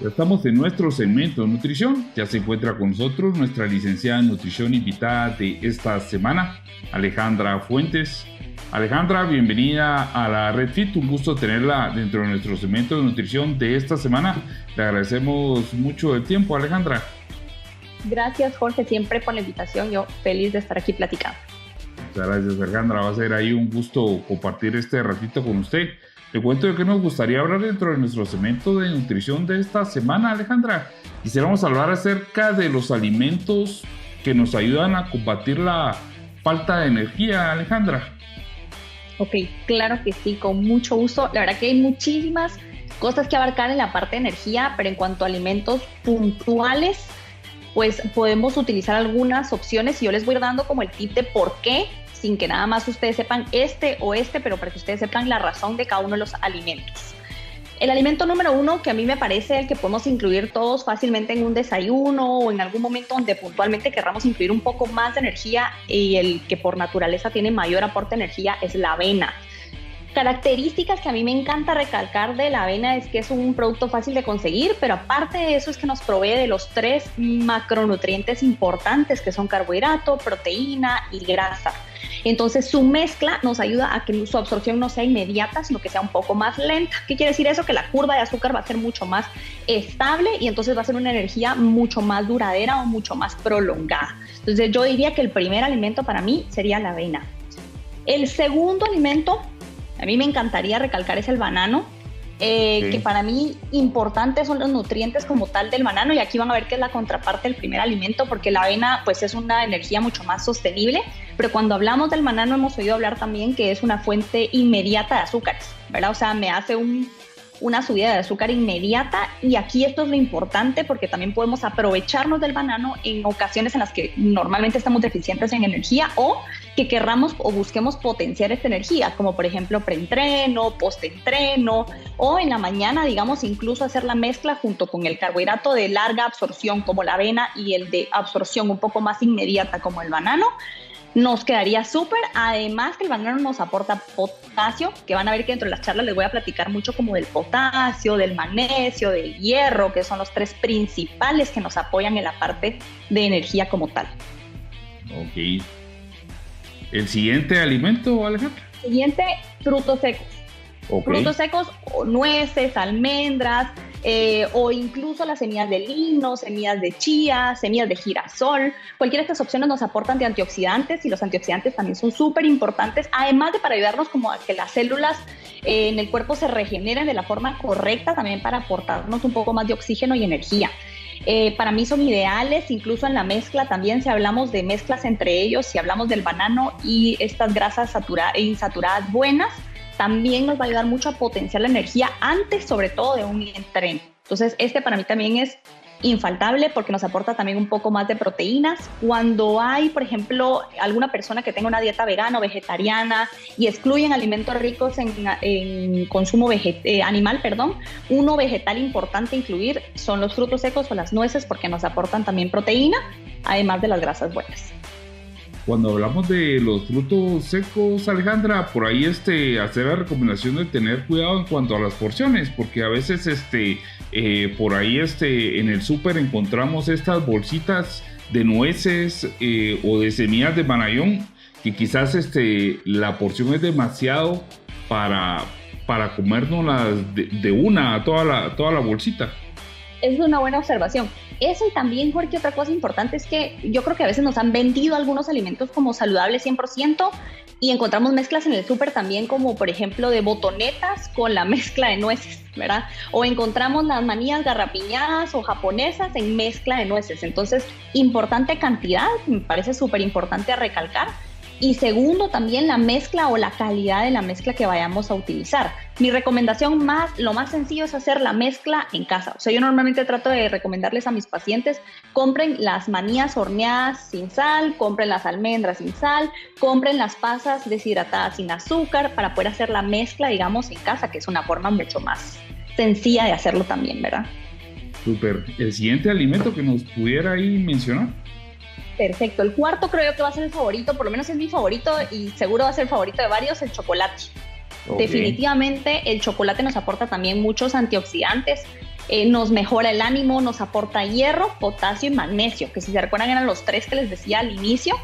Ya estamos en nuestro segmento de nutrición. Ya se encuentra con nosotros nuestra licenciada en nutrición invitada de esta semana, Alejandra Fuentes. Alejandra, bienvenida a la Red Fit. Un gusto tenerla dentro de nuestro segmento de nutrición de esta semana. Le agradecemos mucho el tiempo, Alejandra. Gracias, Jorge, siempre por la invitación. Yo feliz de estar aquí platicando. Muchas gracias, Alejandra. Va a ser ahí un gusto compartir este ratito con usted. Le cuento de qué nos gustaría hablar dentro de nuestro segmento de nutrición de esta semana, Alejandra. Quisiéramos hablar acerca de los alimentos que nos ayudan a combatir la falta de energía, Alejandra. Ok, claro que sí, con mucho gusto. La verdad que hay muchísimas cosas que abarcar en la parte de energía, pero en cuanto a alimentos puntuales, pues podemos utilizar algunas opciones y yo les voy dando como el tip de por qué, sin que nada más ustedes sepan pero para que ustedes sepan la razón de cada uno de los alimentos. El alimento número 1, que a mí me parece el que podemos incluir todos fácilmente en un desayuno o en algún momento donde puntualmente querramos incluir un poco más de energía y el que por naturaleza tiene mayor aporte de energía es la avena. Características que a mí me encanta recalcar de la avena es que es un producto fácil de conseguir, pero aparte de eso es que nos provee de los 3 macronutrientes importantes que son carbohidrato, proteína y grasa. Entonces su mezcla nos ayuda a que su absorción no sea inmediata, sino que sea un poco más lenta. ¿Qué quiere decir eso? Que la curva de azúcar va a ser mucho más estable y entonces va a ser una energía mucho más duradera o mucho más prolongada. Entonces yo diría que el primer alimento para mí sería la avena. El segundo alimento, a mí me encantaría recalcar, es el banano. Que para mí importantes son los nutrientes como tal del banano, y aquí van a ver que es la contraparte del primer alimento, porque la avena pues es una energía mucho más sostenible, pero cuando hablamos del banano hemos oído hablar también que es una fuente inmediata de azúcares, ¿verdad? O sea, me hace una subida de azúcar inmediata, y aquí esto es lo importante porque también podemos aprovecharnos del banano en ocasiones en las que normalmente estamos deficientes en energía o que querramos o busquemos potenciar esta energía, como por ejemplo preentreno, postentreno o en la mañana, digamos, incluso hacer la mezcla junto con el carbohidrato de larga absorción como la avena y el de absorción un poco más inmediata como el banano. Nos quedaría súper, además que el banano nos aporta potasio, que van a ver que dentro de las charlas les voy a platicar mucho como del potasio, del magnesio, del hierro, que son los 3 principales que nos apoyan en la parte de energía como tal. Ok. ¿El siguiente alimento, Alejandra? Siguiente, frutos secos. Okay. Frutos secos, o nueces, almendras, o incluso las semillas de lino, semillas de chía, semillas de girasol. Cualquiera de estas opciones nos aportan de antioxidantes, y los antioxidantes también son súper importantes, además de para ayudarnos como a que las células en el cuerpo se regeneren de la forma correcta, también para aportarnos un poco más de oxígeno y energía. Para mí son ideales, incluso en la mezcla también, si hablamos de mezclas entre ellos, si hablamos del banano y estas grasas insaturadas buenas, también nos va a ayudar mucho a potenciar la energía antes, sobre todo, de un entreno. Entonces, para mí también es infaltable porque nos aporta también un poco más de proteínas. Cuando hay, por ejemplo, alguna persona que tenga una dieta vegana o vegetariana y excluyen alimentos ricos en consumo animal, uno vegetal importante a incluir son los frutos secos o las nueces, porque nos aportan también proteína, además de las grasas buenas. Cuando hablamos de los frutos secos, Alejandra, por ahí hacer la recomendación de tener cuidado en cuanto a las porciones, porque a veces por ahí en el súper encontramos estas bolsitas de nueces o de semillas de banayón, que quizás la porción es demasiado para comérnoslas de una, toda la bolsita. Es una buena observación. Eso, y también, Jorge, otra cosa importante es que yo creo que a veces nos han vendido algunos alimentos como saludables 100% y encontramos mezclas en el súper también, como por ejemplo de botonetas con la mezcla de nueces, ¿verdad? O encontramos las manías garrapiñadas o japonesas en mezcla de nueces. Entonces, importante cantidad, me parece súper importante a recalcar. Y segundo, también la mezcla o la calidad de la mezcla que vayamos a utilizar. Mi recomendación lo más sencillo es hacer la mezcla en casa. O sea, yo normalmente trato de recomendarles a mis pacientes, compren las manías horneadas sin sal, compren las almendras sin sal, compren las pasas deshidratadas sin azúcar para poder hacer la mezcla, digamos, en casa, que es una forma mucho más sencilla de hacerlo también, ¿verdad? Súper. ¿El siguiente alimento que nos pudiera ahí mencionar? Perfecto. El cuarto creo yo que va a ser el favorito, por lo menos es mi favorito y seguro va a ser el favorito de varios, el chocolate. Okay. Definitivamente el chocolate nos aporta también muchos antioxidantes. nos mejora el ánimo, nos aporta hierro, potasio y magnesio, que si se recuerdan eran los 3 que les decía al inicio.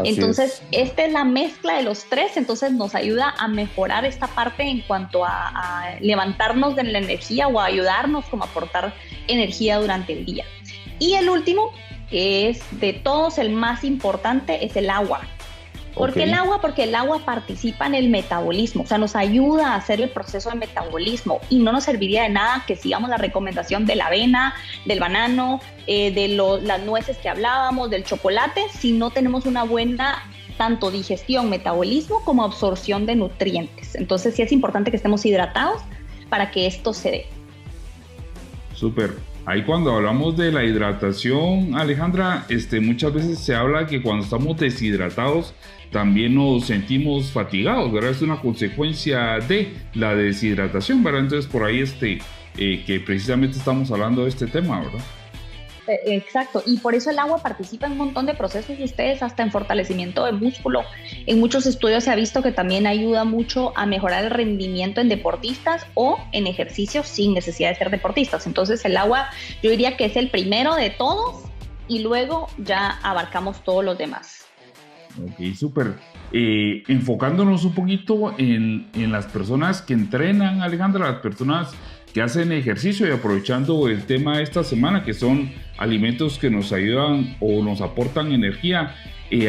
Entonces, esta es la mezcla de los 3, entonces nos ayuda a mejorar esta parte en cuanto a levantarnos de la energía o a ayudarnos como a aportar energía durante el día. Y el último, que es de todos el más importante, es el agua. ¿Por qué el agua? Porque el agua participa en el metabolismo, o sea, nos ayuda a hacer el proceso de metabolismo y no nos serviría de nada que sigamos la recomendación de la avena, del banano, las nueces que hablábamos, del chocolate, si no tenemos una buena tanto digestión, metabolismo como absorción de nutrientes. Entonces sí es importante que estemos hidratados para que esto se dé. Súper. Ahí cuando hablamos de la hidratación, Alejandra, muchas veces se habla que cuando estamos deshidratados también nos sentimos fatigados, ¿verdad? Es una consecuencia de la deshidratación, ¿verdad? Entonces por ahí que precisamente estamos hablando de este tema, ¿verdad? Exacto, y por eso el agua participa en un montón de procesos de ustedes, hasta en fortalecimiento de músculo. En muchos estudios se ha visto que también ayuda mucho a mejorar el rendimiento en deportistas o en ejercicios sin necesidad de ser deportistas. Entonces el agua yo diría que es el primero de todos y luego ya abarcamos todos los demás. Ok, súper. Enfocándonos un poquito en las personas que entrenan, Alejandra, las personas que hacen ejercicio y aprovechando el tema de esta semana, que son alimentos que nos ayudan o nos aportan energía,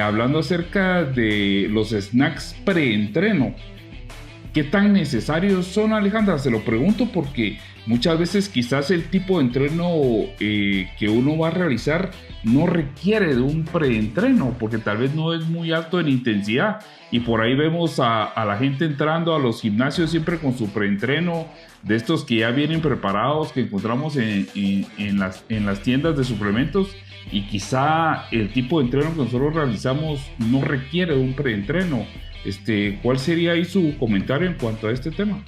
hablando acerca de los snacks preentreno. ¿Qué tan necesarios son, Alejandra? Se lo pregunto porque muchas veces quizás el tipo de entreno que uno va a realizar no requiere de un preentreno porque tal vez no es muy alto en intensidad y por ahí vemos a la gente entrando a los gimnasios siempre con su preentreno de estos que ya vienen preparados que encontramos en las tiendas de suplementos y quizá el tipo de entreno que nosotros realizamos no requiere de un preentreno. ¿Cuál sería ahí su comentario en cuanto a este tema?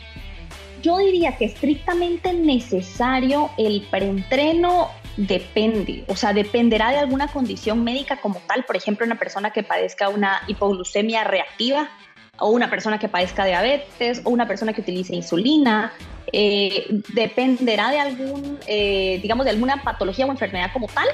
Yo diría que estrictamente necesario el preentreno depende, o sea, dependerá de alguna condición médica como tal, por ejemplo, una persona que padezca una hipoglucemia reactiva o una persona que padezca diabetes o una persona que utilice insulina, dependerá de de alguna patología o enfermedad como tal,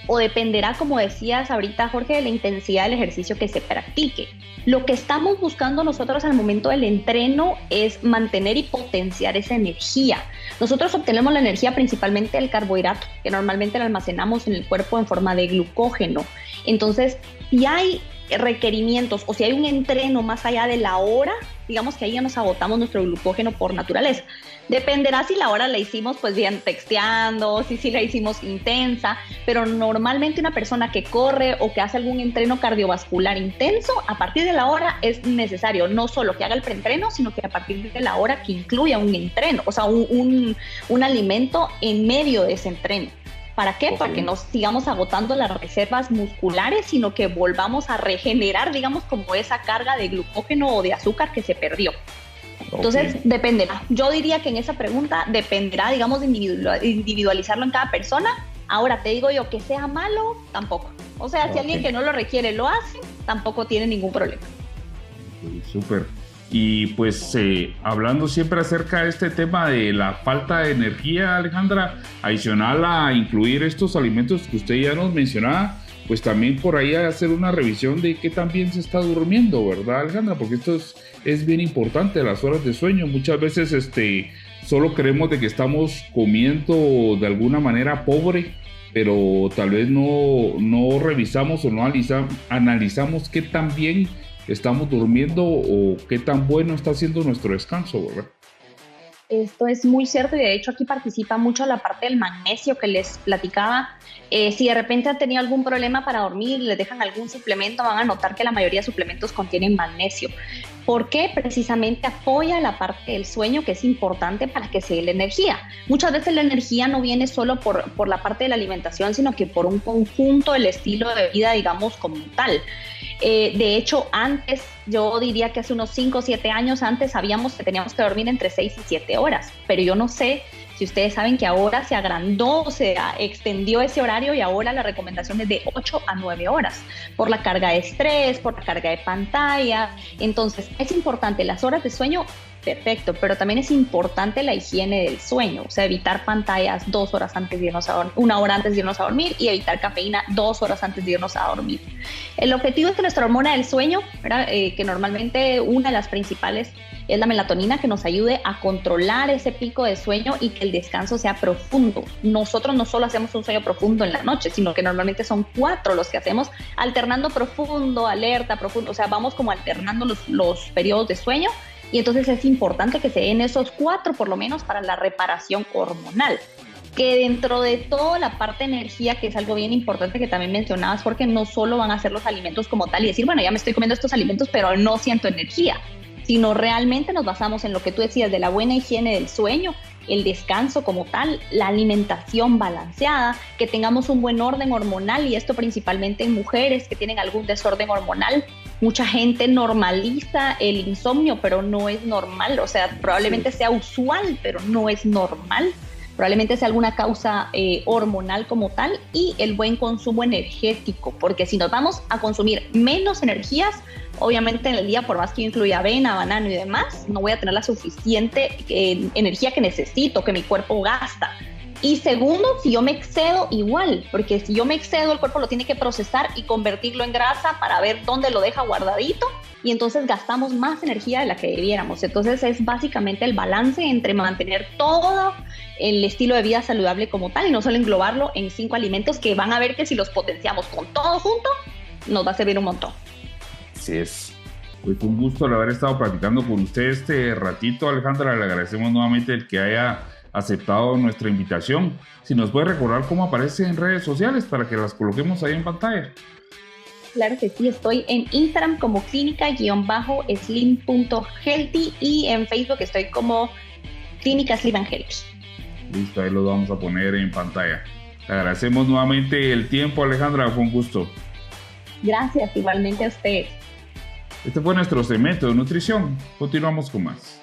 o dependerá, como decías ahorita, Jorge, de la intensidad del ejercicio que se practique. Lo que estamos buscando nosotros al momento del entreno es mantener y potenciar esa energía. Nosotros obtenemos la energía principalmente del carbohidrato, que normalmente lo almacenamos en el cuerpo en forma de glucógeno. Entonces, si hay requerimientos o si hay un entreno más allá de la hora, digamos que ahí ya nos agotamos nuestro glucógeno por naturaleza. Dependerá si la hora la hicimos pues bien texteando, si la hicimos intensa, pero normalmente una persona que corre o que hace algún entreno cardiovascular intenso, a partir de la hora es necesario no solo que haga el preentreno, sino que a partir de la hora que incluya un entreno, o sea, un alimento en medio de ese entreno. ¿Para qué? Para que no sigamos agotando las reservas musculares, sino que volvamos a regenerar, digamos, como esa carga de glucógeno o de azúcar que se perdió. Entonces, dependerá. Yo diría que en esa pregunta dependerá, digamos, de individualizarlo en cada persona. Ahora, te digo yo que sea malo, tampoco. O sea, si alguien que no lo requiere lo hace, tampoco tiene ningún problema. Súper. Y pues hablando siempre acerca de este tema de la falta de energía, Alejandra, adicional a incluir estos alimentos que usted ya nos mencionaba, pues también por ahí hacer una revisión de qué tan bien se está durmiendo, ¿verdad, Alejandra? Porque esto es bien importante, las horas de sueño. Muchas veces solo creemos de que estamos comiendo de alguna manera pobre, pero tal vez no revisamos o no analizamos qué tan bien estamos durmiendo o qué tan bueno está siendo nuestro descanso, ¿verdad? Esto es muy cierto y de hecho aquí participa mucho la parte del magnesio que les platicaba. Si de repente han tenido algún problema para dormir, les dejan algún suplemento, van a notar que la mayoría de suplementos contienen magnesio. ¿Por qué? Precisamente apoya la parte del sueño que es importante para que se dé la energía. Muchas veces la energía no viene solo por la parte de la alimentación, sino que por un conjunto del estilo de vida, digamos, como tal. De hecho, antes, yo diría que hace unos 5 o 7 años antes sabíamos que teníamos que dormir entre 6 y 7 horas, pero yo no sé si ustedes saben que ahora se agrandó, se extendió ese horario y ahora la recomendación es de 8 a 9 horas por la carga de estrés, por la carga de pantalla. Entonces, es importante las horas de sueño Perfecto, pero también es importante la higiene del sueño, o sea, evitar pantallas 2 horas antes de irnos a dormir, 1 hora antes de irnos a dormir y evitar cafeína 2 horas antes de irnos a dormir. El objetivo es que nuestra hormona del sueño, que normalmente una de las principales es la melatonina, que nos ayude a controlar ese pico de sueño y que el descanso sea profundo. Nosotros no solo hacemos un sueño profundo en la noche, sino que normalmente son 4 los que hacemos, alternando profundo, alerta, profundo, o sea, vamos como alternando los periodos de sueño. Y entonces es importante que se den esos 4 por lo menos para la reparación hormonal. Que dentro de toda la parte de energía, que es algo bien importante que también mencionabas, porque no solo van a ser los alimentos como tal y decir, bueno, ya me estoy comiendo estos alimentos, pero no siento energía, sino realmente nos basamos en lo que tú decías de la buena higiene del sueño, el descanso como tal, la alimentación balanceada, que tengamos un buen orden hormonal, y esto principalmente en mujeres que tienen algún desorden hormonal. Mucha gente normaliza el insomnio, pero no es normal, o sea, probablemente sea usual, pero no es normal. Probablemente sea alguna causa hormonal como tal, y el buen consumo energético, porque si nos vamos a consumir menos energías, obviamente en el día, por más que yo incluya avena, banano y demás, no voy a tener la suficiente energía que necesito, que mi cuerpo gasta. Y segundo, si yo me excedo, igual, porque si yo me excedo, el cuerpo lo tiene que procesar y convertirlo en grasa para ver dónde lo deja guardadito, y entonces gastamos más energía de la que debiéramos. Entonces es básicamente el balance entre mantener todo el estilo de vida saludable como tal y no solo englobarlo en 5 alimentos que van a ver que si los potenciamos con todo junto, nos va a servir un montón. Así es. Pues fue un gusto el haber estado platicando con usted este ratito, Alejandra. Le agradecemos nuevamente el que haya aceptado nuestra invitación. Si nos puede recordar cómo aparece en redes sociales para que las coloquemos ahí en pantalla. Claro que sí, estoy en Instagram como clínica-slim.healthy y en Facebook estoy como Clínica Slim and Healthy. Listo, ahí lo vamos a poner en pantalla. Le agradecemos nuevamente el tiempo, Alejandra, fue un gusto. Gracias, igualmente a ustedes. Este fue nuestro segmento de nutrición. Continuamos con más.